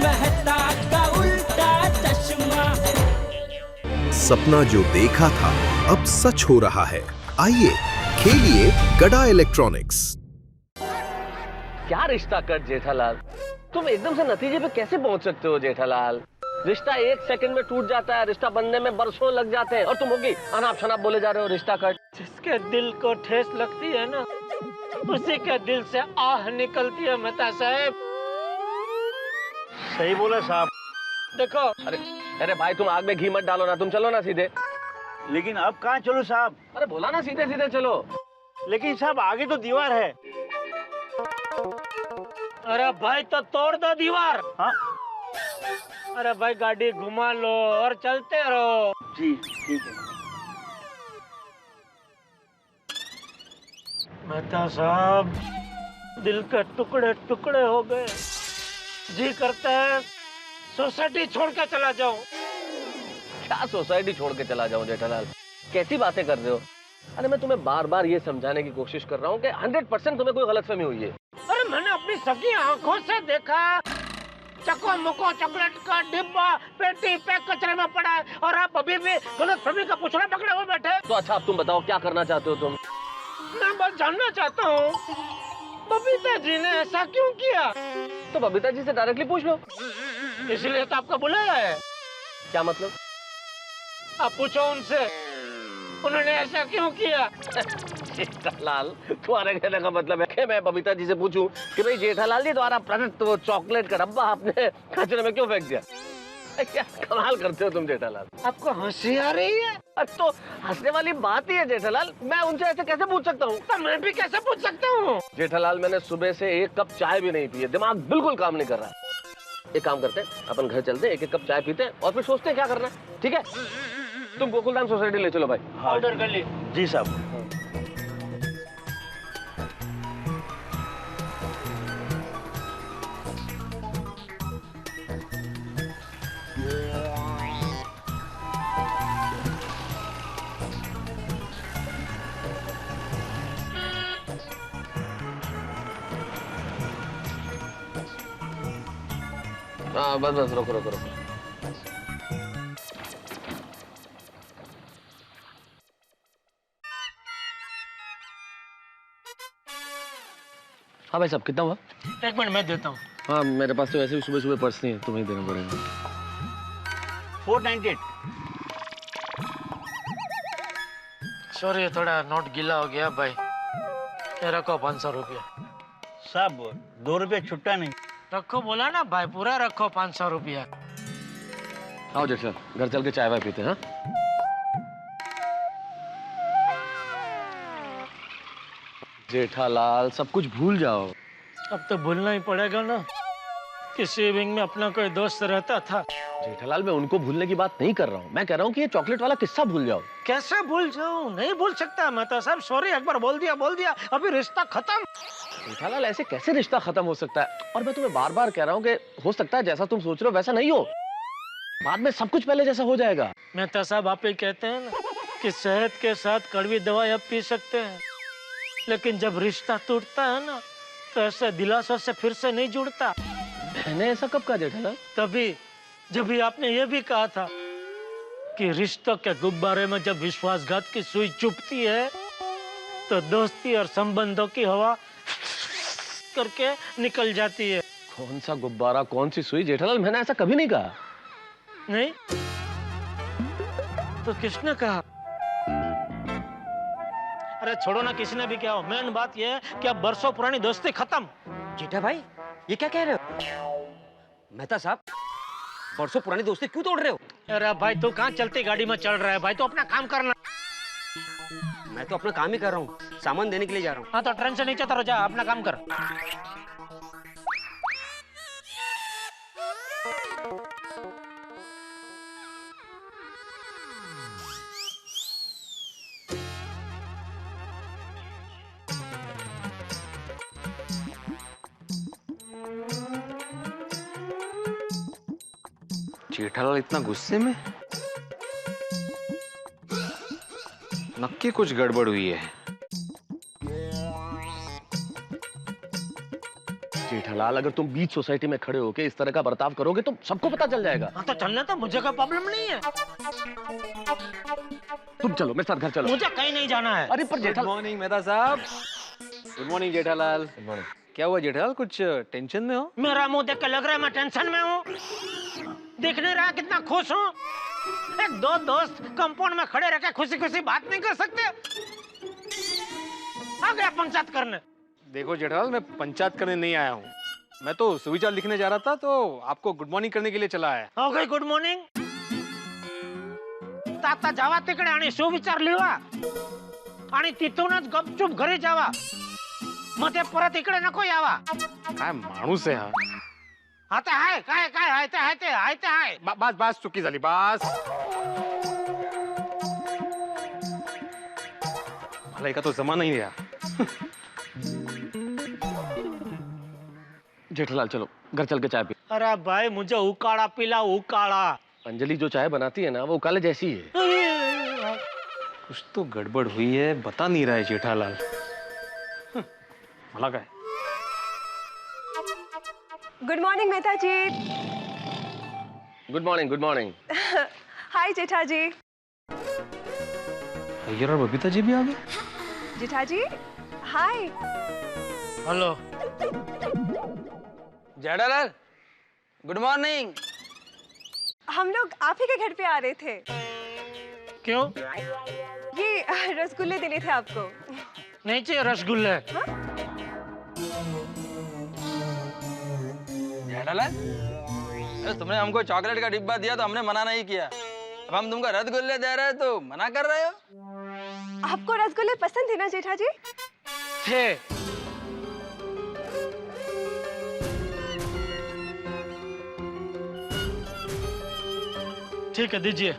मेहता का उल्टा चश्मा। सपना जो देखा था अब सच हो रहा है। आइए खेलिए गड़ा इलेक्ट्रॉनिक्स। क्या रिश्ता कट जेठालाल, तुम एकदम से नतीजे पे कैसे पहुंच सकते हो जेठालाल? रिश्ता 1 सेकंड में टूट जाता है, रिश्ता बनने में बरसों लग जाते हैं, और तुम होगी अनाप शनाप बोले जा रहे हो रिश्ता कट। जिसके दिल को ठेस लगती है ना, उसी के दिल से आह निकलती है मेहता साहब। सही बोला साहब। देखो, अरे भाई तुम आग में घी मत डालो ना, तुम चलो ना सीधे। लेकिन अब कहाँ चलो साहब? अरे बोला ना सीधे सीधे चलो। लेकिन साहब आगे तो दीवार है। अरे भाई तो तोड़ दो दीवार। हाँ अरे भाई गाड़ी घुमा लो और चलते रहो। जी ठीक है। मेहता साहब, दिल के टुकड़े टुकड़े हो गए। जी करता है सोसाइटी छोड़ के चला जाऊं। क्या सोसाइटी छोड़ के चला जाऊं जेठालाल, कैसी बातें कर रहे हो? अरे मैं तुम्हें बार बार ये समझाने की कोशिश कर रहा हूँ कि 100% तुम्हें कोई गलतफहमी हुई है। अरे मैंने अपनी सगी आंखों से देखा, चको मुको चॉकलेट का डिब्बा पेटी पैक कचरे में पड़ा है, और आप अभी भी गलतफहमी का पुछड़ा पकड़े हुए बैठे। तो अच्छा अब तुम बताओ क्या करना चाहते हो तुम? मैं बस जानना चाहता हूँ बबीता जी ने ऐसा क्यों किया। तो बबीता जी से डायरेक्टली पूछ लो। इसलिए तो आपको बुलाया है। क्या मतलब? आप पूछो उनसे, उन्होंने ऐसा क्यों किया। जेठालाल, तुम्हारे कहने का मतलब है कि मैं बबीता जी से पूछूं कि भाई जेठालाल जी द्वारा प्रदत्त वो चॉकलेट का डब्बा आपने कचरे में क्यों फेंक दिया? क्या कमाल करते हो तुम जेठालाल। आपको हंसी आ रही है? तो हंसने वाली बात ही है जेठालाल, मैं उनसे ऐसे कैसे पूछ सकता हूँ? तो मैं भी कैसे पूछ सकता हूँ? जेठालाल मैंने सुबह से 1 कप चाय भी नहीं पी है, दिमाग बिल्कुल काम नहीं कर रहा। एक काम करते हैं, अपन घर चलते हैं, 1-1 कप चाय पीते हैं और फिर सोचते हैं क्या करना है। ठीक है, तुम गोकुलधाम सोसाइटी ले चलो भाई। ऑर्डर कर ली। जी साहब। हाँ बस बस रुको रुको रुको। हाँ भाई साहब, कितना हुआ? 1 मिनट मैं देता हूँ। हाँ मेरे पास तो वैसे भी सुबह सुबह पर्स नहीं है, तुम्हें देना पड़ेगा। 498। सॉरी, थोड़ा नोट गीला हो गया भाई। ये रखो 500 रुपया। साहब 2 रुपये छुट्टा नहीं। रखो बोला ना भाई, पूरा रखो 500 रुपया। आओ जेठा, घर चल के चाय वाय पीते हैं। हाँ जेठालाल, सब कुछ भूल जाओ। अब तो भूलना ही पड़ेगा ना कि स्विमिंग में अपना कोई दोस्त रहता था। जेठालाल मैं उनको भूलने की बात नहीं कर रहा हूँ, मैं कह रहा हूँ कि ये चॉकलेट वाला किस्सा भूल जाओ। कैसे भूल जाऊं? नहीं भूल सकता मैं तो साहब। सॉरी, एक बार बोल दिया, अभी रिश्ता खत्म। जेठालाल ऐसे कैसे रिश्ता खत्म हो सकता है? और मैं तुम्हें बार बार कह रहा हूँ कि हो सकता है जैसा तुम सोच रहे हो वैसा नहीं हो, बाद में सब कुछ पहले जैसा हो जाएगा। मेहता साहब, आप ही कहते हैं ना कि सेहत के साथ कड़वी दवाई आप पी सकते हैं, लेकिन जब रिश्ता टूटता है ना तो ऐसे दिलासा से फिर से नहीं जुड़ता। मैंने ऐसा कब कहा जेठालाल? तभी जब भी आपने ये भी कहा था कि रिश्तों के गुब्बारे में जब विश्वासघात की सुई चुभती है तो दोस्ती और संबंधों की हवा करके निकल जाती है। कौन सा गुब्बारा, कौन सी सुई जेठालाल? मैंने ऐसा कभी नहीं कहा। नहीं तो किसने कहा? अरे छोड़ो ना, किसी ने भी क्या हो, मेन बात यह है कि अब बरसों पुरानी दोस्ती खत्म। जेठा भाई, ये क्या कह रहे हो? मेहता साहब, बरसों पुरानी दोस्ती क्यों तोड़ रहे हो? अरे भाई तू कहाँ चलती गाड़ी में चल रहा है भाई, तो अपना काम करना। मैं तो अपना काम ही कर रहा हूँ, सामान देने के लिए जा रहा हूँ। हाँ तो ट्रेन से नीचे उतर जा, अपना काम कर। जेठालाल इतना गुस्से में? नक्की कुछ गड़बड़ हुई है। जेठालाल, अगर तुम बीच सोसाइटी में खड़े होके इस तरह का बर्ताव करोगे तो सबको पता चल जाएगा। हाँ तो चलने तो मुझे कोई प्रॉब्लम नहीं है। तुम चलो मेरे साथ घर चलो। मुझे कहीं नहीं जाना है। अरे पर गुड जेठालाल, मॉर्निंग मेहता साहब। Good morning Jethalal. क्या हुआ जेठालाल, कुछ टेंशन में हो? मेरा मुंह देख के लग रहा है मैं टेंशन में हूँ। दिख नहीं रहा कितना खुश हूँ। एक दो दोस्त कंपाउंड में खड़े रह के खुशी खुशी बात नहीं कर सकते। आ गया पंचायत करने। देखो जेठालाल, मैं पंचायत करने नहीं आया हूँ, मैं तो सुविचार लिखने जा रहा था, तो आपको गुड मॉर्निंग करने के लिए चला आया। हो गई गुड मॉर्निंग। ताता जावा तिकडे आणि सुविचार लिहा आणि तिथूनच गपचूप घरी जावा, मग ते परत इकडे नको यावा। काय माणूस आहे हा। आता हाय काय काय हाय ते हाय ते हाय ते हाय। बस बस चुकी झाली, बस। मला एका तो जमा नहीं रहा। जेठालाल चलो घर चल के चाय पी। अरे भाई मुझे उकाड़ा पिला, उकाड़ा। अंजलि जो चाय बनाती है ना वो उकाले जैसी है। कुछ तो गड़बड़ हुई है, बता नहीं रहा है जेठालाल। मला काय? Good morning Mehta ji. Good morning, good morning. Hi Jetha ji. Iyer और बबीता जी भी आ गए। Jetha ji hi. Hello Jethalal, good morning. हम लोग आप ही के घर पे आ रहे थे। क्यों? ये रसगुल्ले देने थे आपको। नहीं चाहिए रसगुल्ले। जेठालाल, अरे तुमने हमको चॉकलेट का डिब्बा दिया तो हमने मना नहीं किया, अब हम तुमको रसगुल्ले दे रहे हैं तो मना कर रहे हो? आपको रसगुल्ले पसंद थे ना जेठा जी? थे। ठीक है दीजिए।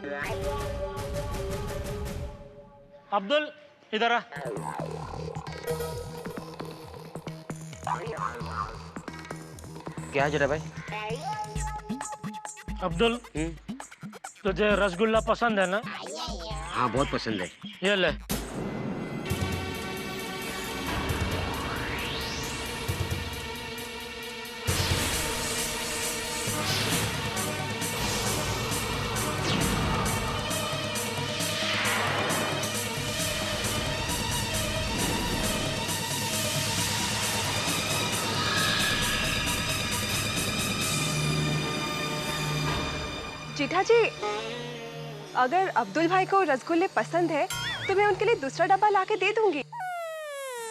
अब्दुल इधर आ। क्या है जेठा भाई? अब्दुल तुझे रसगुल्ला पसंद है ना? हाँ बहुत पसंद है। ये ले। जेठा जी अगर अब्दुल भाई को रसगुल्ले पसंद है तो मैं उनके लिए दूसरा डब्बा लाके दे दूंगी,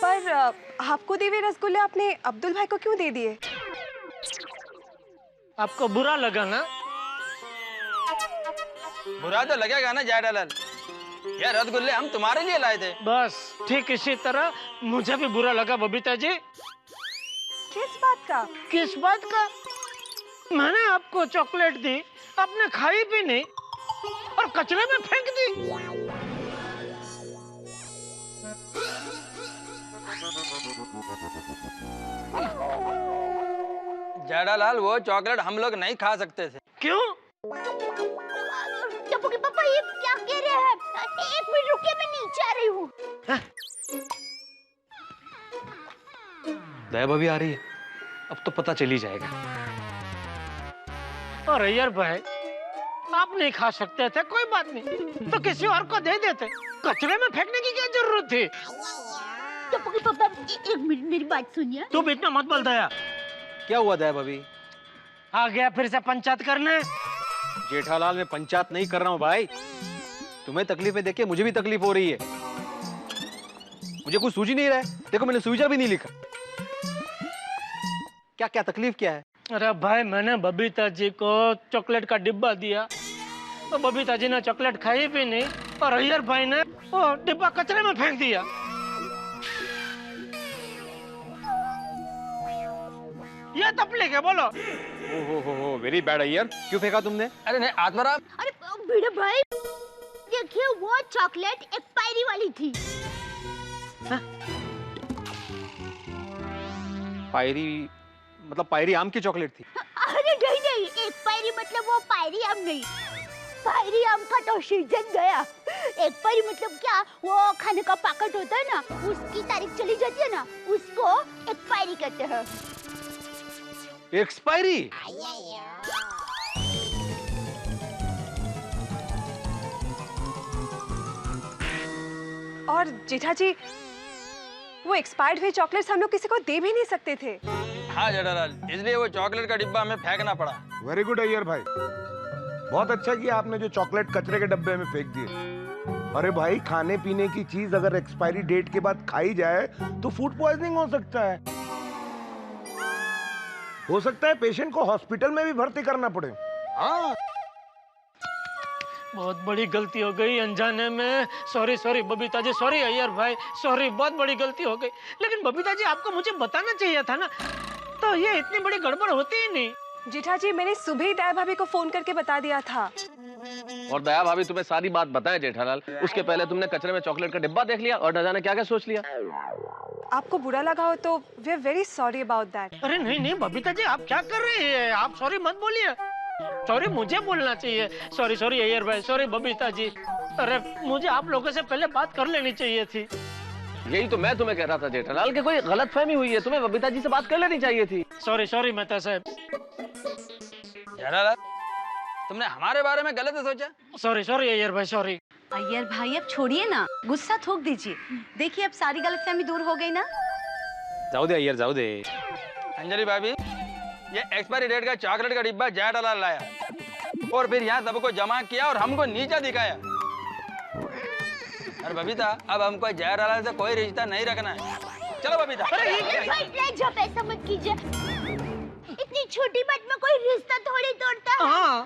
पर आपको दिए हुए रसगुल्ले आपने अब्दुल भाई को क्यों दे दिए? आपको बुरा लगा ना? बुरा तो लगेगा ना जेठालाल, ये रसगुल्ले हम तुम्हारे लिए लाए थे। बस ठीक इसी तरह मुझे भी बुरा लगा बबीता जी। किस बात का? किस बात का? मैंने आपको चॉकलेट दी, आपने खाई भी नहीं और कचरे में फेंक दी। जेठालाल, वो चॉकलेट हम लोग नहीं खा सकते थे। क्यों? टप्पू के पापा ये क्या कह रहे हैं? एक मिनट रुकिए, मैं नीचे आ रही हूँ। दया भाभी आ रही है, अब तो पता चल ही जाएगा। और यार भाई आप नहीं खा सकते थे, कोई बात नहीं, तो किसी और को दे देते, कचरे में फेंकने की क्या जरूरत थी? टप्पू के पापा एक मिनट मेरी बात सुनिए। तू भी इतना मत बोल दया। क्या हुआ दया भाभी? आ गया फिर से पंचायत करने। जेठालाल, मैं पंचायत नहीं कर रहा हूँ भाई, तुम्हें तकलीफें देख के मुझे भी तकलीफ हो रही है। मुझे कुछ सूझ ही नहीं रहा है, देखो मैंने सुविचार भी नहीं लिखा। क्या क्या तकलीफ क्या है? अरे भाई मैंने बबीता जी को चॉकलेट का डिब्बा दिया, तो बबीता जी ने चॉकलेट खाई भी नहीं और अय्यर भाई ने वो डिब्बा कचरे में फेंक दिया। ये तकलीफ है, बोलो। हो वेरी बैड अय्यर, क्यों फेंका तुमने? अरे नहीं आत्माराम, अरे भिड़े भाई देखिए, वो चॉकलेट एक्सपायरी वाली थी। पायरी मतलब पायरी आम की चॉकलेट थी? अरे नहीं नहीं, एक्सपायरी मतलब वो पायरी आम नहीं, पायरी आम का तो सीजन गया। एक्सपायरी मतलब क्या, वो खाने का पैकेट होता है ना, उसकी तारीख चली जाती है ना, उसको एक्सपायरी कहते हैं। एक्सपायरी? और जेठा जी, वो एक्सपायर्ड हुए चॉकलेट्स हम लोग किसी को दे भी नहीं सकते थे। हाँ जेठालाल, इसलिए वो चॉकलेट का डिब्बा हमें फेंकना पड़ा। वेरी गुड अय्यर भाई, बहुत अच्छा किया आपने जो चॉकलेट कचरे के डब्बे में फेंक दिए। अरे भाई, खाने पीने की चीज अगर एक्सपायरी डेट के बाद खाई जाए तो फूड पॉइजनिंग हो सकता है। हो सकता है पेशेंट को हॉस्पिटल में भी भर्ती करना पड़े। हाँ, बहुत बड़ी गलती हो गई अनजाने में। Sorry sorry Babita ji, sorry Iyer भाई, सॉरी, बहुत बड़ी गलती हो गई। लेकिन बबीता जी, आपको मुझे बताना चाहिए था ना, तो ये इतनी बड़ी गड़बड़ होती ही नहीं। जेठा जी, मैंने सुबह ही दया भाभी को फोन करके बता दिया था। और दया भाभी तुम्हें सारी बात बताए जेठालाल, उसके पहले तुमने कचरे में चॉकलेट का डिब्बा देख लिया और न जाने क्या क्या सोच लिया। आपको बुरा लगा हो तो we are very sorry about that. अरे नहीं नहीं बबीता जी, आप क्या कर रही है? आप सॉरी मत बोलिए, सॉरी मुझे बोलना चाहिए। सॉरी सॉरी अय्यर भाई, सॉरी बबीता जी। अरे मुझे आप लोगों से पहले बात कर लेनी चाहिए थी। यही तो मैं तुम्हें कह रहा था जेठालाल कि कोई गलतफहमी हुई है, तुम्हें बबीता जी से बात कर लेनी चाहिए थी। सॉरी सॉरी मेहता साहब। जेठालाल, तुमने हमारे बारे में गलत सोचा। सॉरी सॉरी अय्यर भाई, सॉरी। अय्यर भाई अब छोड़िए ना, गुस्सा थूक दीजिए। देखिए अब सारी गलतफहमी दूर हो गई ना। जाओ दे अय्यर, जाओ दे। अंजलि भाभी, ये एक्सपायरी डेट का चॉकलेट का डिब्बा जेठालाल लाया और फिर यहाँ सबको जमा किया और हमको नीचा दिखाया। अरे बबीता, अब हमको जेठालाल से कोई रिश्ता नहीं रखना है। चलो बबीता। जब ऐसा मत कीजिए, इतनी छोटी बात में कोई रिश्ता थोड़ी तोड़ता है। हाँ।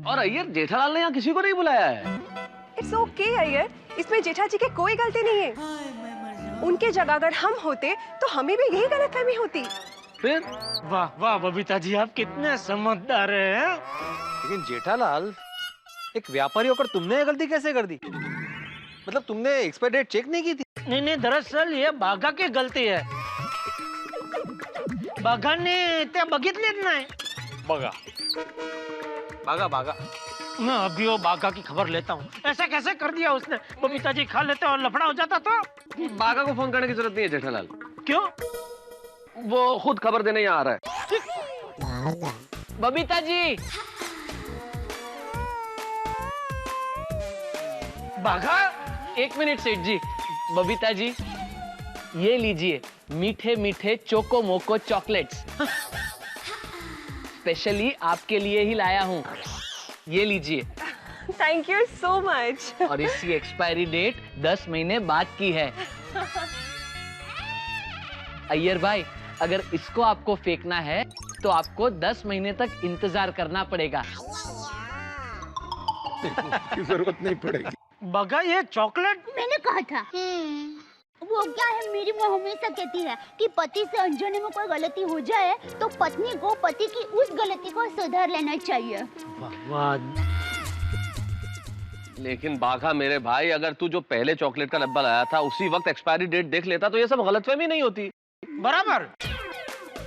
और अय्यर, जेठालाल ने यहाँ किसी को नहीं बुलाया है। इट्स ओके अय्यर, इसमें जेठा जी की कोई गलती नहीं है। उनके जगह अगर हम होते तो हमें भी यही गलतफहमी होती। फिर? वाह वाह बबीता जी, आप कितने समझदार हैं। लेकिन जेठालाल, एक व्यापारी होकर तुमने ये गलती कैसे कर दी? मतलब तुमने एक्सपायरी डेट चेक नहीं की थी? नहीं नहीं, दरअसल ये बाघा की गलती है। बाघाने ते बघितलेच नाही। बागा बागा बागा। मैं अभी वो बाघा की खबर लेता हूँ। ऐसा कैसे कर दिया उसने? बबीता जी खा लेते और लफड़ा हो जाता तो। बागा को फोन करने की जरूरत नहीं है जेठालाल। क्यों? वो खुद खबर देने यहाँ आ रहा है। बबीता जी, बाघा, एक मिनट सेठ जी। बबीता जी, ये लीजिए मीठे मीठे चोको मोको चॉकलेट्स, स्पेशली आपके लिए ही लाया हूँ। ये लीजिए। Thank you so much. और इसकी एक्सपायरी डेट 10 महीने बाद की है। अय्यर भाई, अगर इसको आपको फेंकना है तो आपको 10 महीने तक इंतजार करना पड़ेगा। की जरूरत नहीं पड़ेगी। बाघा, ये चॉकलेट मैंने कहा था। वो क्या है, मेरी माँ हमेशा कहती है कि पति से अनजाने में कोई गलती हो जाए तो पत्नी को पति की उस गलती को सुधार लेना चाहिए। लेकिन बाघा मेरे भाई, अगर तू जो पहले चॉकलेट का डब्बा लाया था उसी वक्त एक्सपायरी डेट देख लेता तो ये सब गलतफहमी नहीं होती। बराबर।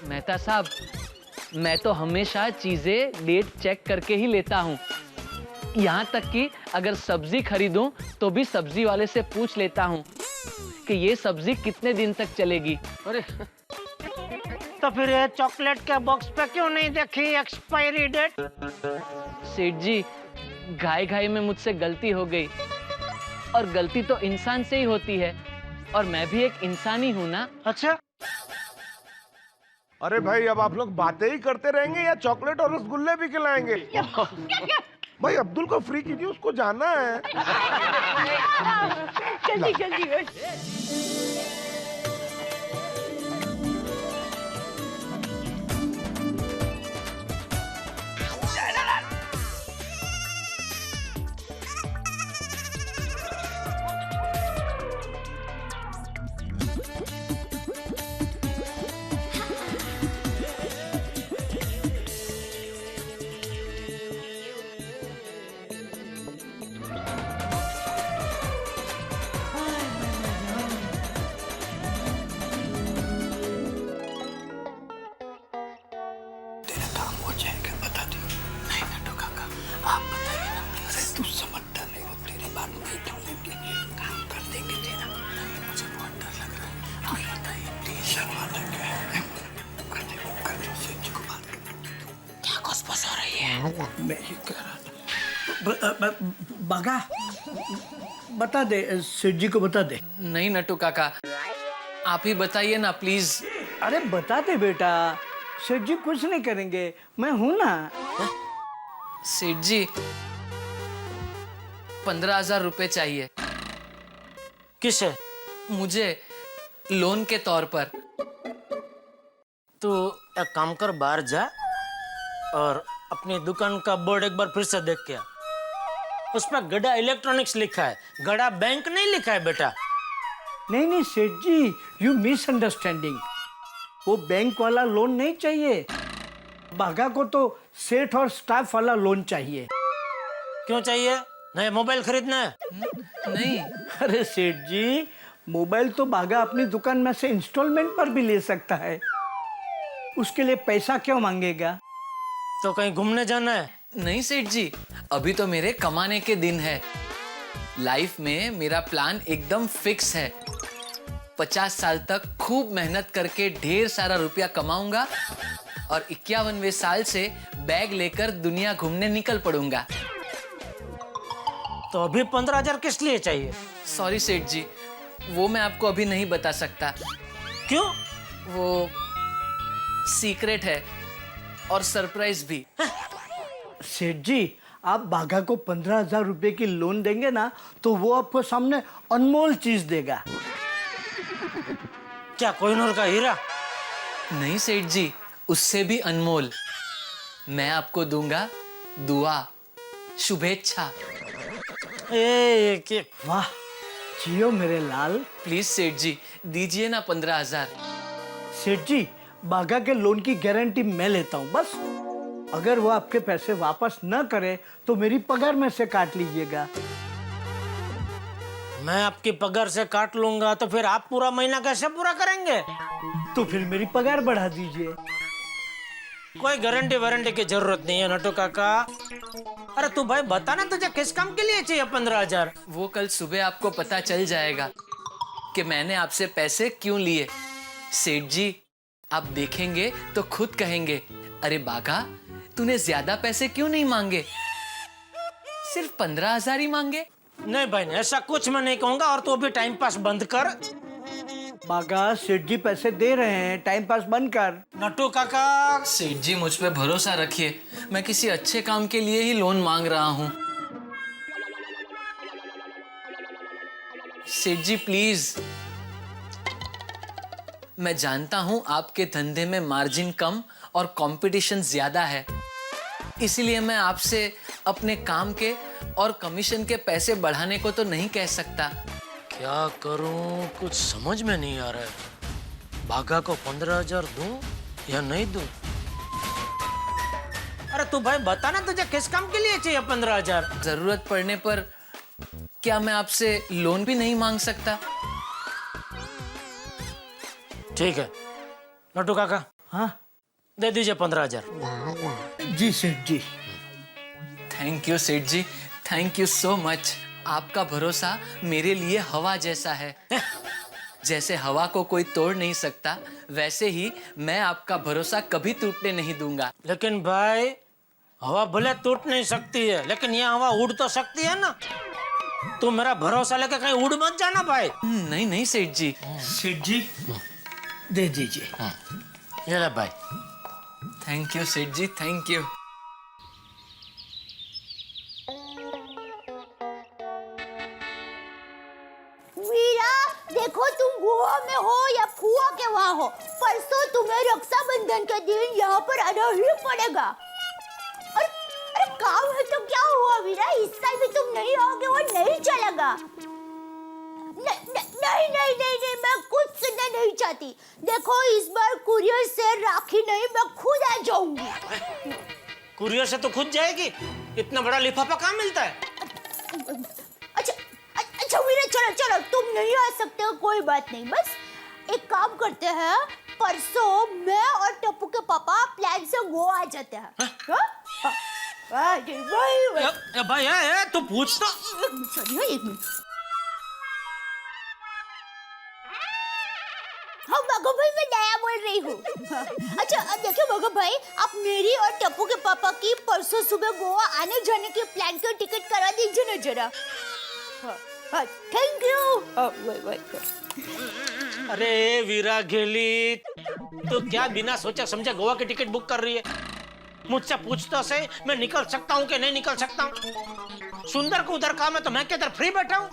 मेहता साहब, मैं तो हमेशा चीजें डेट चेक करके ही लेता हूँ। यहाँ तक कि अगर सब्जी खरीदूं तो भी सब्जी वाले से पूछ लेता हूँ कि ये सब्जी कितने दिन तक चलेगी। अरे तो फिर ये चॉकलेट के बॉक्स पे क्यों नहीं देखी एक्सपायरी डेट? सेठ जी, घाई घाई में मुझसे गलती हो गई, और गलती तो इंसान से ही होती है, और मैं भी एक इंसान ही हूँ ना। अच्छा। अरे भाई, अब आप लोग बातें ही करते रहेंगे या चॉकलेट और रसगुल्ले भी खिलाएंगे? भाई अब्दुल को फ्री कीजिए, उसको जाना है। जल्दी जल्दी। खसपस आ रही है। मैं ही कह रहा था। बागा बता दे, सेठ जी को बता दे। नहीं नट्टू काका, आप ही बताइए ना प्लीज। अरे बता दे बेटा, सेठ जी कुछ नहीं करेंगे, मैं हूं ना। सेठ जी 15,000 रुपए चाहिए। किसे? मुझे लोन के तौर पर। तू एक काम कर, बाहर जा और अपनी दुकान का बोर्ड एक बार फिर से देख के आ। उस पर गड़ा इलेक्ट्रॉनिक्स लिखा है, गड़ा बैंक नहीं लिखा है बेटा। नहीं नहीं सेठ जी, यू मिसअंडरस्टैंडिंग। वो बैंक वाला लोन नहीं चाहिए, बागा को तो सेठ और स्टाफ वाला लोन चाहिए। क्यों चाहिए? नया मोबाइल खरीदना है? नहीं। अरे सेठ जी, मोबाइल तो बागा अपनी दुकान में से इंस्टॉलमेंट पर भी ले सकता है, उसके लिए पैसा क्यों मांगेगा? तो कहीं घूमने जाना है? नहीं सेठ जी, अभी तो मेरे कमाने के दिन है। लाइफ में मेरा प्लान एकदम फिक्स है। 50 साल तक खूब मेहनत करके ढेर सारा रुपया कमाऊंगा और 51वें साल से बैग लेकर दुनिया घूमने निकल पड़ूंगा। तो अभी 15,000 किस लिए चाहिए? सॉरी सेठ जी, वो मैं आपको अभी नहीं बता सकता। क्यों? वो सीक्रेट है और सरप्राइज भी। सेठ जी, आप बाघा को 15,000 रुपए की लोन देंगे ना, तो वो आपको सामने अनमोल चीज देगा। क्या कोहिनूर का हीरा? नहीं सेठ जी, उससे भी अनमोल। मैं आपको दूंगा दुआ, शुभेच्छा। वाह, जियो मेरे लाल। प्लीज सेठ जी, दीजिए ना 15,000। सेठ जी, बाघा के लोन की गारंटी मैं लेता हूँ बस। अगर वो आपके पैसे वापस न करे तो मेरी पगार में से काट लीजिएगा। मैं आपकी पगार से काट लूंगा तो फिर आप पूरा महीना कैसे पूरा करेंगे? तो फिर मेरी पगार बढ़ा दीजिए। कोई गारंटी वारंटी की जरूरत नहीं है नटू काका। अरे तू भाई बता ना, तुझे किस काम के लिए चाहिए 15,000? वो कल सुबह आपको पता चल जाएगा कि मैंने आपसे पैसे क्यों लिए। सेठ जी, आप देखेंगे तो खुद कहेंगे, अरे बाघा तूने ज्यादा पैसे क्यों नहीं मांगे, सिर्फ 15,000 ही मांगे। नहीं भाई, ऐसा कुछ मैं नहीं कहूंगा। और तू अभी टाइम पास बंद कर। बागा, सेठ जी पैसे दे रहे हैं, टाइम पास बंद कर। नटू काका। सेठ जी मुझ पे भरोसा रखिए, मैं किसी अच्छे काम के लिए ही लोन मांग रहा हूँ। सेठ जी प्लीज। मैं जानता हूँ आपके धंधे में मार्जिन कम और कंपटीशन ज्यादा है, इसीलिए मैं आपसे अपने काम के और कमीशन के पैसे बढ़ाने को तो नहीं कह सकता। क्या करूं, कुछ समझ में नहीं आ रहा है। बागा को 15,000 दूं या नहीं दूं? अरे तू भाई बता ना, तुझे किस काम के लिए चाहिए 15,000? जरूरत पड़ने पर क्या मैं आपसे लोन भी नहीं मांग सकता? ठीक है नटू काका। हाँ, दे दीजिए 15,000। जी सेठ जी। थैंक यू सेठ जी, थैंक यू सो मच। आपका भरोसा मेरे लिए हवा जैसा है। जैसे हवा को कोई तोड़ नहीं सकता, वैसे ही मैं आपका भरोसा कभी टूटने नहीं दूंगा। लेकिन भाई, हवा भले टूट नहीं सकती है, लेकिन ये हवा उड़ तो सकती है ना। तू मेरा भरोसा लेकर कहीं उड़ मत जाना भाई। नहीं नहीं सेठ जी। सेठ जी, दे दीजिए। ये ले भाई। थैंक यू सेठ जी, थैंक यू। वीरा, देखो तुम गोवा में हो या फुआ के वहाँ हो, परसों तुम्हें रक्षाबंधन के दिन यहाँ पर आना ही पड़ेगा। अरे काम है तो क्या हुआ वीरा, इस साल भी तुम नहीं आओगे, वो नहीं चलेगा। नहीं, मैं कुछ सुनना नहीं चाहती। देखो इस बार कुरियर से राखी नहीं, मैं खुद आ जाऊंगी। कुरियर से तो खुद जाएगी? इतना बड़ा लिफाफा कहाँ मिलता है? अच्छा वीरा, चलो तुम नहीं आ सकते हो, कोई बात नहीं। बस एक काम करते हैं, परसों मैं और टप्पू के पापा प्लान से गोवा आ जाते हैं। भाई तू पूछ तो। सॉरी, एक मिनट। हाँ भागो भाई, मैं नया बोल रही हूँ। अच्छा देखिए भागो भाई, आप मेरी और टप्पू के पापा की परसों सुबह गोवा आने जाने के प्लान का टिकट करा दीजिए ना जरा। Thank you. अरे वीरा गेली, तो क्या बिना सोचा समझे गोवा की टिकट बुक कर रही है? मुझसे पूछता से मैं निकल सकता हूँ कि नहीं निकल सकता हूँ? सुंदर को उधर काम है तो मैं क्या इधर फ्री बैठा हूँ?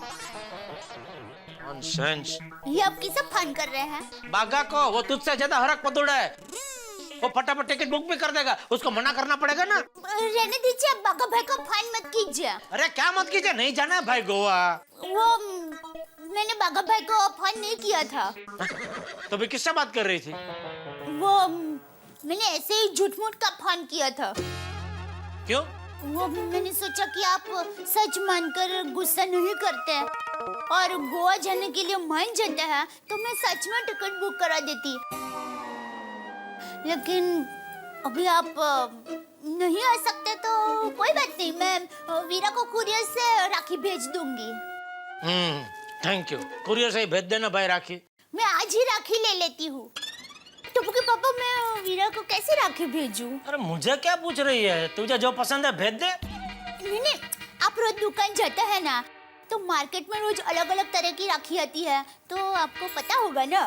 नॉनसेंस। ये आप किसे फन कर रहे हैं? बागा को, वो तुझसे ज्यादा हरक पतुड़ा है। वो फटाफट टिकट बुक भी कर देगा, उसको मना करना पड़ेगा ना। रहने दीजिए, बागा भाई को फन मत कीजिए। अरे क्या मत कीजिए, नहीं जाना है भाई गोवा। वो मैंने बागा भाई को फन नहीं किया था। तो भी किससे बात कर रही थी? वो मैंने ऐसे ही झूठ-मूठ का फन किया था। क्यों? वो मैंने सोचा कि आप सच मानकर गुस्सा नहीं करते और गोवा जाने के लिए मान जाते हैं तो मैं सच में टिकट बुक करा देती। लेकिन अभी आप नहीं आ सकते तो कोई बात नहीं, मैं वीरा को कुरियर से राखी भेज दूंगी। Thank you. कुरियर से ही भेज देना भाई राखी। मैं आज ही राखी ले लेती हूँ। टप्पू के पापा, मैं वीरा को कैसे राखी भेजूं? अरे मुझे क्या पूछ रही है? तुझे जो पसंद है भेज दे। नहीं, आप रोज दुकान जाते हैं ना, तो मार्केट में रोज अलग अलग तरह की राखी आती है, तो आपको पता होगा ना।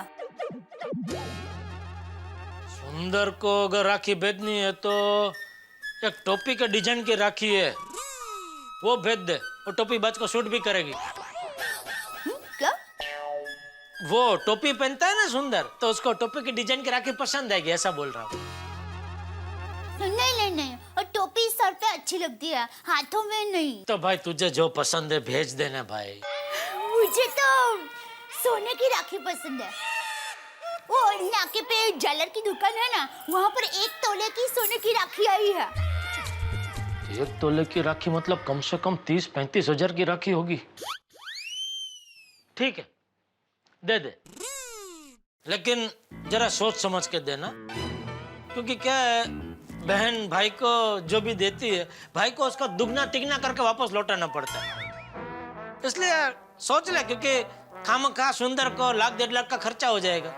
सुंदर को अगर राखी भेजनी है तो एक टोपी के डिजाइन की राखी है, वो भेज दे। वो टोपी बच को सूट भी करेगी। क्या? वो टोपी पहनता है ना सुंदर, तो उसको टोपी की डिजाइन की राखी पसंद आएगी, ऐसा बोल रहा हूँ। नहीं, और टोपी सर पे अच्छी लगती है, हाथों में नहीं। तो भाई तुझे जो पसंद है भेज देना भाई। मुझे तो सोने की राखी पसंद है। वो नाके पे ज्वेलर की दुकान है ना, वहाँ पर 1 तोले की सोने की राखी आई है। 1 तोले की राखी मतलब कम से कम 30-35 हजार की राखी होगी। ठीक है, दे दे, लेकिन जरा सोच समझ के देना, क्योंकि क्या है, बहन भाई को जो भी देती है, भाई को उसका दुगना तिगना करके वापस लौटाना पड़ता है। इसलिए सोच ले, क्योंकि खामखा सुंदर को 1-1.5 लाख का खर्चा हो जाएगा।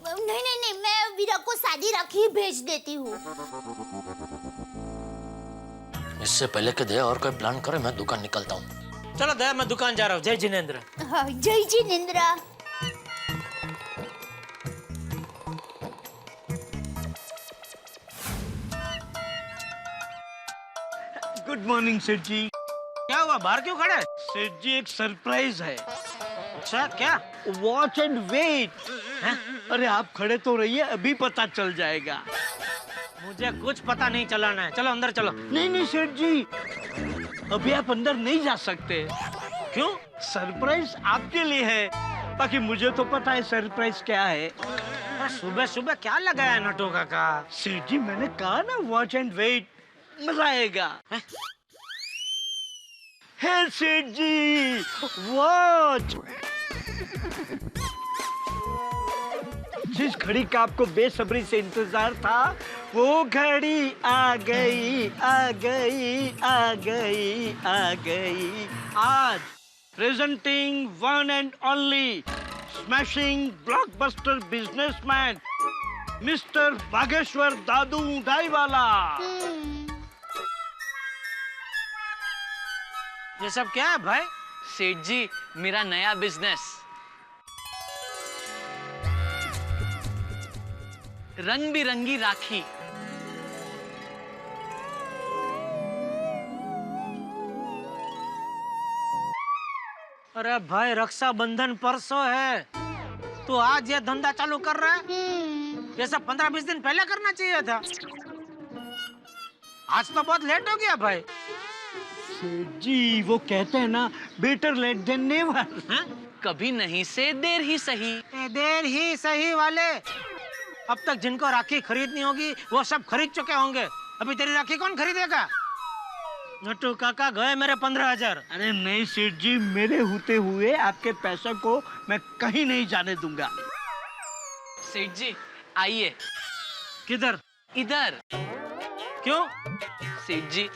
नहीं, मैं वीरा को सादी राखी भेज देती हूँ। इससे पहले के दे और कोई प्लान करे, मैं दुकान निकलता हूँ। चलो दया, मैं दुकान जा रहा हूँ। जय जिनेंद्र। हाँ, जय जिनेंद्र। गुड मॉर्निंग सेठ जी। क्या हुआ, बाहर क्यों खड़े? सेठ जी एक सरप्राइज है। अच्छा, क्या? Watch and wait. अरे आप खड़े तो रहिए, अभी पता चल जाएगा। मुझे कुछ पता नहीं चलाना है, चलो अंदर चलो। नहीं सेठ जी, अभी आप अंदर नहीं जा सकते। क्यों? सरप्राइज आपके लिए है, बाकी मुझे तो पता है सरप्राइज क्या है। सुबह सुबह क्या लगाया नटो काका? सेठ जी मैंने कहा ना वॉच एंड वेट, मजा आएगा। है सेठ जी, वॉच। जिस घड़ी का आपको बेसब्री से इंतजार था, वो घड़ी आ गई, आ गई, आ गई, आ गई। आज presenting one and only smashing blockbuster businessman mister Bageshwar Dadu डाईवाला। ये सब क्या है भाई? सेठ जी, मेरा नया बिजनेस, रंग बिरंगी राखी। अरे भाई, रक्षाबंधन परसों है, तो आज ये धंधा चालू कर रहा है? ये सब 15-20 दिन पहले करना चाहिए था। आज तो बहुत लेट हो गया भाई। सेठ जी वो कहते हैं ना, बेटर लेट देन नेवर। कभी नहीं से देर ही सही। देर ही सही वाले, अब तक जिनको राखी खरीदनी होगी वो सब खरीद चुके होंगे। अभी तेरी राखी कौन खरीदेगा? नट्टू काका गए मेरे 15,000। अरे नहीं सेठ जी, मेरे होते हुए आपके पैसे को मैं कहीं नहीं जाने दूंगा। सेठ जी आइए। किधर? इधर। क्यों? सेठ जी,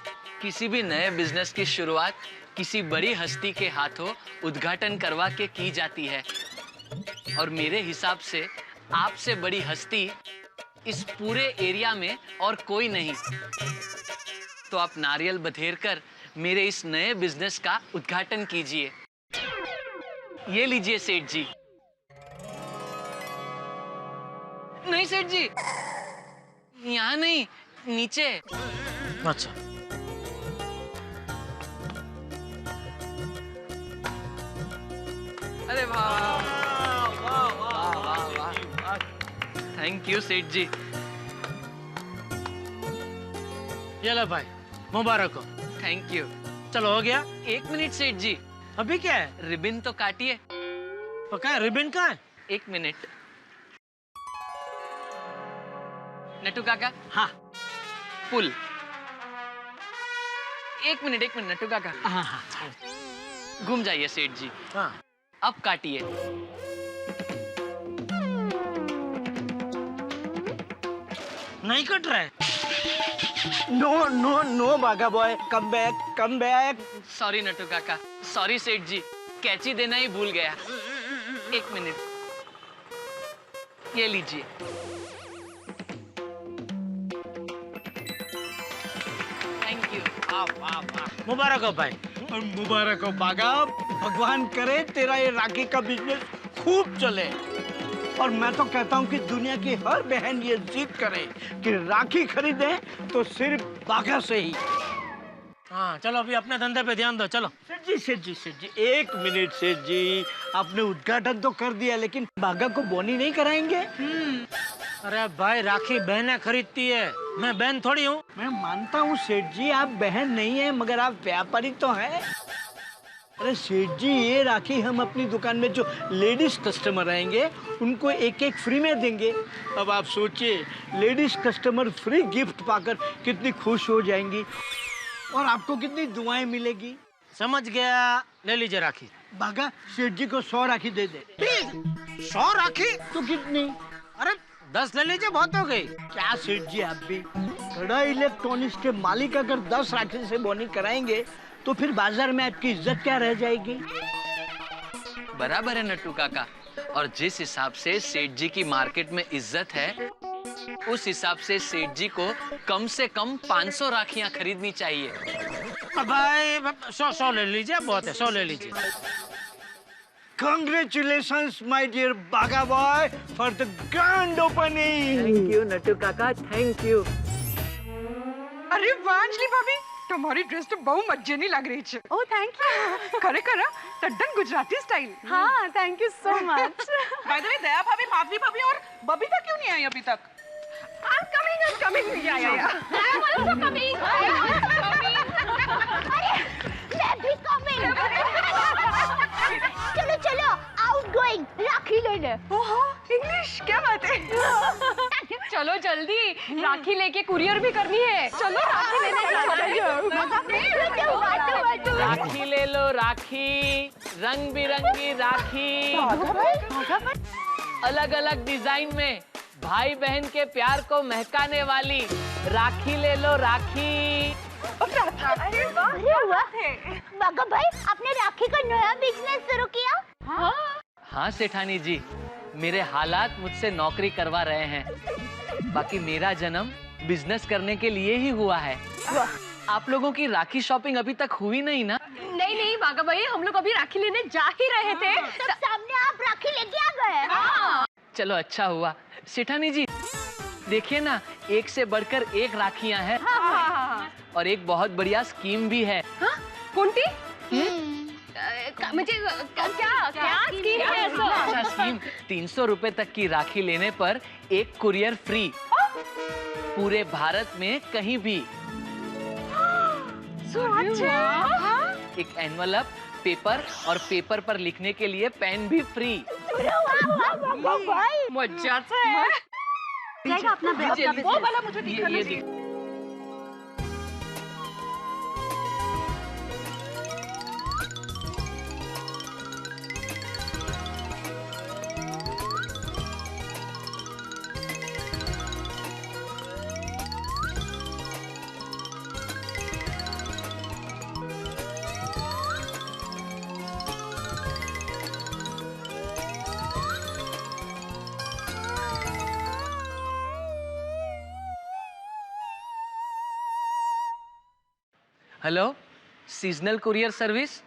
किसी भी नए बिजनेस की शुरुआत किसी बड़ी हस्ती के हाथों उद्घाटन करवा के की जाती है, और मेरे हिसाब से आपसे बड़ी हस्ती इस पूरे एरिया में और कोई नहीं। तो आप नारियल बधेर कर मेरे इस नए बिजनेस का उद्घाटन कीजिए। ये लीजिए सेठ जी। नहीं सेठ जी, यहाँ नहीं, नीचे। अच्छा, अरे वाह वाह वाह वाह वाह, थैंक यू सेठ जी। ये लो भाई, मुबारक हो। Thank you. चलो हो गया। 1 मिनट सेठ जी, अभी क्या है? रिबन तो काटिए। तो क्या है, रिबन कहाँ है? 1 मिनट। नटू काका। हाँ। पुल। 1 मिनट नटू काका। हाँ हाँ। घूम जाइए सेठ जी। हाँ। अब काटिए। नहीं कट रहा है। नो नो नो बागा boy, come back come back. Sorry Natu काका, सॉरी सेठ जी, कैची देना ही भूल गया। 1 मिनट, ये लीजिए। Thank you. मुबारक हो भाई। और मुबारक हो बागा, भगवान करे तेरा ये राखी का बिजनेस खूब चले। और मैं तो कहता हूँ कि दुनिया की हर बहन ये जिद करे कि राखी खरीदे तो सिर्फ बागा से ही। हाँ चलो, अभी अपने धंधे पे ध्यान दो। चलो सेठ जी 1 मिनट सेठ जी, आपने उद्घाटन तो कर दिया लेकिन बागा को बोनी नहीं कराएंगे? अरे भाई, राखी बहनें खरीदती है, मैं बहन थोड़ी हूँ। मैं मानता हूँ सेठ जी आप बहन नहीं है, मगर आप व्यापारी तो हैं। अरे सेठ जी, ये राखी हम अपनी दुकान में जो लेडीज कस्टमर आएंगे उनको एक फ्री में देंगे। अब आप सोचिए, लेडीज कस्टमर फ्री गिफ्ट पाकर कितनी खुश हो जाएंगी और आपको कितनी दुआएं मिलेगी। समझ गया, ले लीजिए राखी। बागा, सेठ जी को 100 राखी दे दे। 100 राखी? तो कितनी? अरे 10 ले लीजिए, बहुत हो गई। क्या सेठ जी, आप भी कड़ा इलेक्ट्रॉनिक्स के मालिक अगर 10 राखी से बोनी कराएंगे तो फिर बाजार में आपकी इज्जत क्या रह जाएगी? बराबर है नट्टू काका, और जिस हिसाब से सेठ जी की मार्केट में इज्जत है उस हिसाब से सेठ जी को कम से कम 500 राखियां खरीदनी चाहिए। भाई 100 ले लीजिए, बहुत है, 100 ले लीजिए। Congratulations, my dear Baga boy, for the grand opening. Thank you Nattu काका, थैंक यू। अरे वाह अंजलि भाभी, તમારી ડ્રેસ તો બહુ મજેની લાગ રહી છે. Oh, thank you. ખરેખર તદ્દન ગુજરાતી સ્ટાઇલ. हाँ, thank you so much. By the way, दया भाभी, माधवी भाभी और बबीता क्यों नहीं आई अभी तक? I'm coming. Yeah. I'm also coming. मैं भी coming. चलो आउटगोइंग राखी लेने। ओहो, इंग्लिश क्या बात है? चलो जल्दी, राखी लेके कुरियर भी करनी है। चलो राखी लेने चलो। राखी ले लो, राखी, रंग बिरंगी राखी, अलग अलग डिजाइन में भाई बहन के प्यार को महकाने वाली राखी ले लो, राखी। अरे वाह, बागा भाई, आपने राखी का नया बिजनेस शुरू किया? हाँ सेठानी जी, मेरे हालात मुझसे नौकरी करवा रहे हैं, बाकी मेरा जन्म बिजनेस करने के लिए ही हुआ है। आप लोगों की राखी शॉपिंग अभी तक हुई नहीं ना? नहीं बागा भाई, हम लोग अभी राखी लेने जा ही रहे थे। तब सामने आप राखी लेके आ गए। चलो अच्छा हुआ। सेठानी जी देखिए ना, एक से बढ़कर एक राखियां हैं। और एक बहुत बढ़िया स्कीम भी है। कौन-सी? मुझे क्या स्कीम है? अच्छा स्कीम, 300 रुपए तक की राखी लेने पर एक कुरियर फ्री, पूरे भारत में कहीं भी। एक एनवलप, पेपर और पेपर पर लिखने के लिए पेन भी फ्री। मजा है। वो वाला मुझे दिखाना ये चाहिए। Hello, seasonal courier service.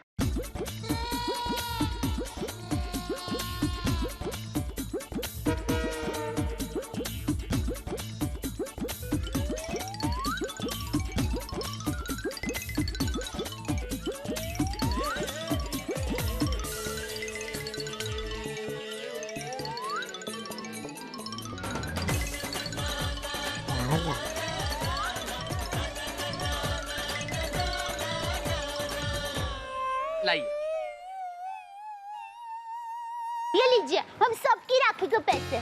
लाइए। ये लीजिए, हम सबकी राखी के पैसे।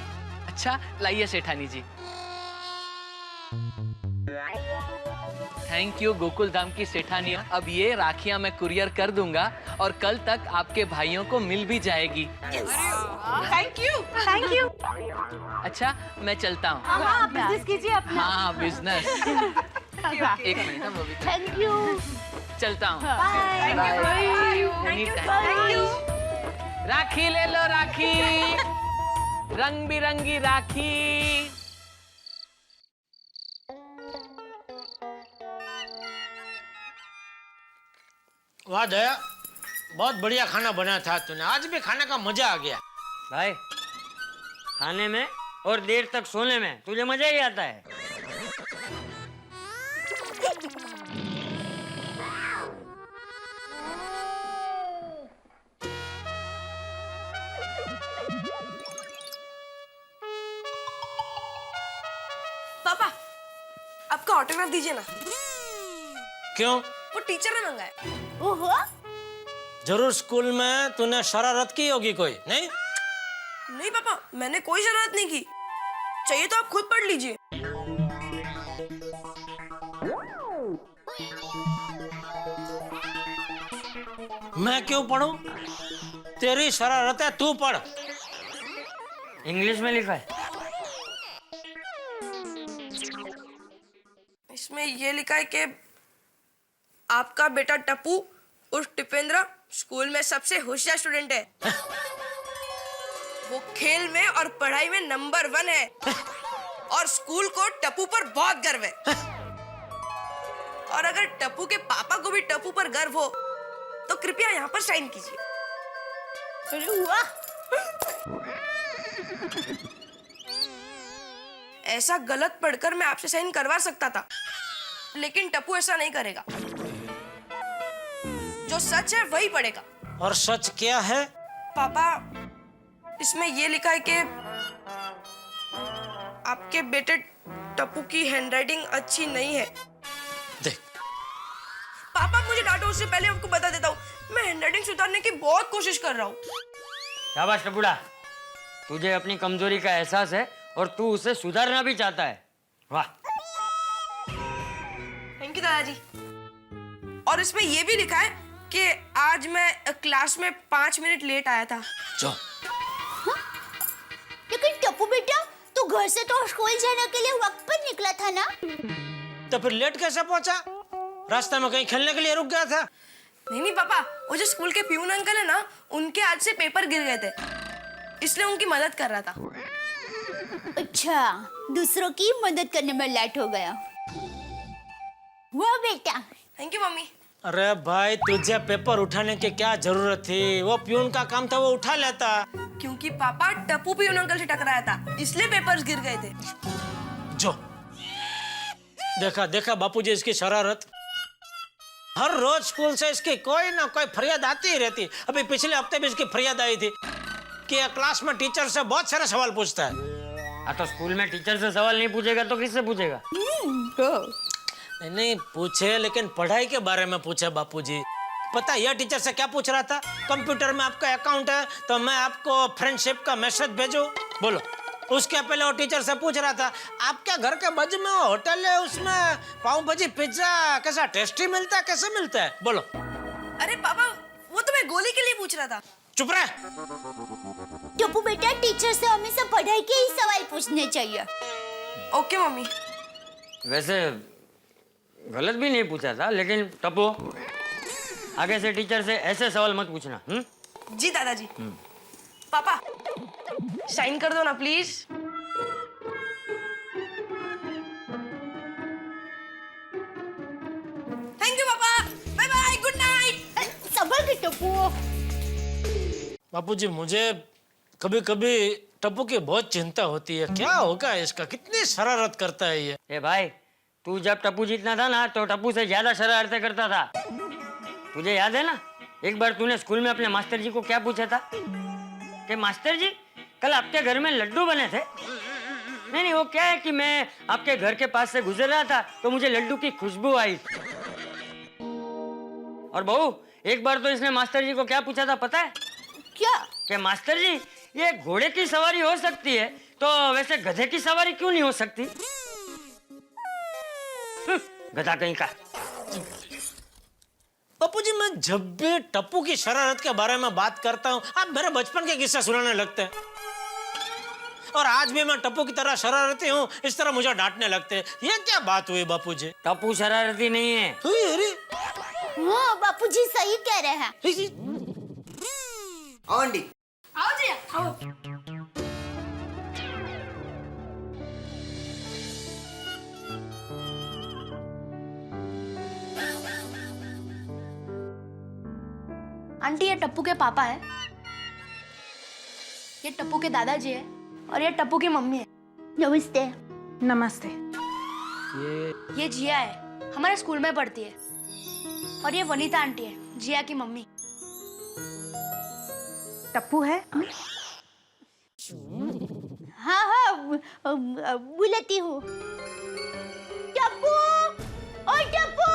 अच्छा, लाइए सेठानी जी। थैंक यू गोकुल धाम की सेठानिया। अब ये राखियां मैं कुरियर कर दूंगा और कल तक आपके भाइयों को मिल भी जाएगी। Thank you. अच्छा, मैं चलता हूँ। हाँ, बिजनेस कीजिए अपना। हाँ, बिजनेस। एक मिनट, वो भी थैंक यू। चलता हूँ। बाय। राखी ले लो, राखी, रंग बिरंगी राखी। वाह दया, बहुत बढ़िया खाना बनाया था तूने। आज भी खाने का मजा आ गया। भाई, खाने में और देर तक सोने में तुझे मजा ही आता है। पापा, आपका ऑटोग्राफ दीजिए ना। क्यों? वो टीचर ने मांगा है। ओहो, जरूर स्कूल में तूने शरारत की होगी कोई, नहीं? नहीं पापा, मैंने कोई शरारत नहीं की। चाहिए तो आप खुद पढ़ लीजिए। मैं क्यों पढ़ूं? तेरी शरारत है, तू पढ़। इंग्लिश में लिखा है। इसमें ये लिखा है कि आपका बेटा टप्पू उर्फ टिपेंद्र स्कूल में सबसे होशियार स्टूडेंट है। वो खेल में और पढ़ाई में नंबर 1 है और स्कूल को टप्पू पर बहुत गर्व है। और अगर टप्पू के पापा को भी टप्पू पर गर्व हो तो कृपया यहाँ पर साइन कीजिए। अरे वाह, ऐसा गलत पढ़कर मैं आपसे साइन करवा सकता था, लेकिन टप्पू ऐसा नहीं करेगा। जो सच है वही पढ़ेगा। और सच क्या है? पापा, इसमें ये लिखा है कि आपके बेटे टप्पू की हैंडराइटिंग अच्छी नहीं है। देख पापा, मुझे डांटो उससे पहले आपको बता देता हूँ, मैं हैंडराइटिंग सुधारने की बहुत कोशिश कर रहा हूँ। शाबाश टपुड़ा, तुझे अपनी कमजोरी का एहसास है और तू उसे सुधारना भी चाहता है। वाह। थैंक यू दादाजी। और इसमें ये भी लिखा है कि आज मैं क्लास में 5 मिनट लेट आया था। जो लेकिन टप्पू बेटा, तू घर से तो स्कूल जाने के लिए वक्त पर निकला था ना? तो फिर लेट कैसे पहुंचा? रास्ते में कहीं खेलने के लिए रुक गया था? नहीं पापा, वो जो स्कूल के प्यून अंकल है ना, उनके हाथ से पेपर गिर गए थे, इसलिए उनकी मदद कर रहा था। अच्छा, दूसरों की मदद करने में लेट हो गया। वाह बेटा। Thank you mummy. अरे भाई, तुझे पेपर उठाने की क्या जरूरत थी? वो प्यून का काम था, वो उठा लेता। क्योंकि पापा टप्पू प्यून अंकल से टकराया था, इसलिए पेपर्स गिर गए थे। जो देखा देखा बापूजी इसकी शरारत। हर रोज स्कूल से इसकी कोई ना कोई फरियाद आती ही रहती। अभी पिछले हफ्ते भी इसकी फरियाद आई थी कि क्लास में टीचर से बहुत सारे सवाल पूछता है। तो स्कूल में टीचर से सवाल नहीं पूछेगा तो किससे पूछेगा? नहीं पूछे, लेकिन पढ़ाई के बारे में पूछे बापूजी। पता है यह टीचर से क्या पूछ रहा था? कंप्यूटर में आपका अकाउंट है तो मैं आपको फ्रेंडशिप का मैसेज भेजूं? बोलो। उसके पहले वो टीचर से पूछ रहा था, आपके घर के बाजू में वो होटल है, उसमें पाव भाजी पिज्जा कैसा टेस्टी मिलता है, कैसे मिलता है? बोलो। अरे पापा, वो तो मैं गोली के लिए पूछ रहा था। चुप रहे। टप्पू बेटा, टीचर से हमेशा पढ़ाई के ही सवाल पूछने चाहिए। Okay mummy. वैसे गलत भी नहीं पूछा था, लेकिन टप्पू आगे से टीचर से ऐसे सवाल मत पूछना। जी दादाजी। पापा, साइन कर दो ना प्लीज। थैंक यू पापा। टप्पू। बापूजी, मुझे कभी कभी टप्पू की बहुत चिंता होती है। क्या होगा इसका, कितनी शरारत करता है ये। ए भाई, तू जब टप्पू जितना था ना तो टप्पू से ज्यादा शरारतें करता था। तुझे याद है ना, एक बार तूने स्कूल में अपने मास्टर जी को क्या पूछा था कि मास्टर जी कल आपके घर में लड्डू बने थे। नहीं, वो क्या है कि मैं आपके घर के पास से गुजर रहा था तो मुझे लड्डू की खुशबू आई। और बहू, एक बार तो इसने मास्टर जी को क्या पूछा था पता है? क्या? कि मास्टर जी, ये घोड़े की सवारी हो सकती है तो वैसे गधे की सवारी क्यों नहीं हो सकती? गधा कहीं का। बापूजी, मैं जब भी टप्पू की शरारत के बारे में बात करता हूँ आप मेरे बचपन के किस्से सुनाने लगते हैं। और आज भी मैं टप्पू की तरह शरारती हूँ, इस तरह मुझे डांटने लगते हैं। ये क्या बात हुई बापूजी? टप्पू शरारती नहीं है। अरे हाँ बापूजी सही कह रहे हैं। आओ आंटी। आओ जी आओ। आंटी, ये टप्पू के पापा है, ये टप्पू के दादाजी है और ये टप्पू की मम्मी है। नमस्ते। नमस्ते। ये जिया है, हमारे स्कूल में पढ़ती है। और ये वनीता आंटी है, जिया की मम्मी। टप्पू है? हाँ हाँ बुलाती हूँ। टप्पू, ओ टप्पू।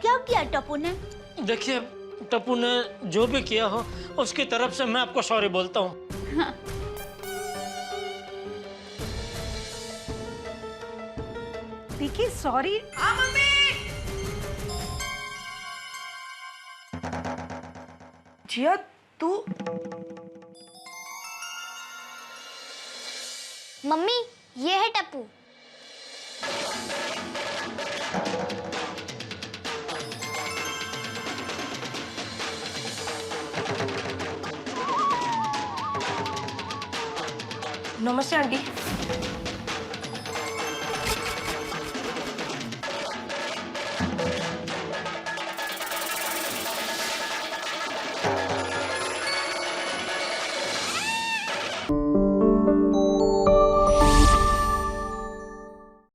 क्या किया टप्पू ने? देखिए, टप्पू ने जो भी किया हो उसकी तरफ से मैं आपको सॉरी बोलता हूँ। हाँ। विकी सॉरी। जिया तू। मम्मी, ये है टप्पू। नमस्ते आंटी।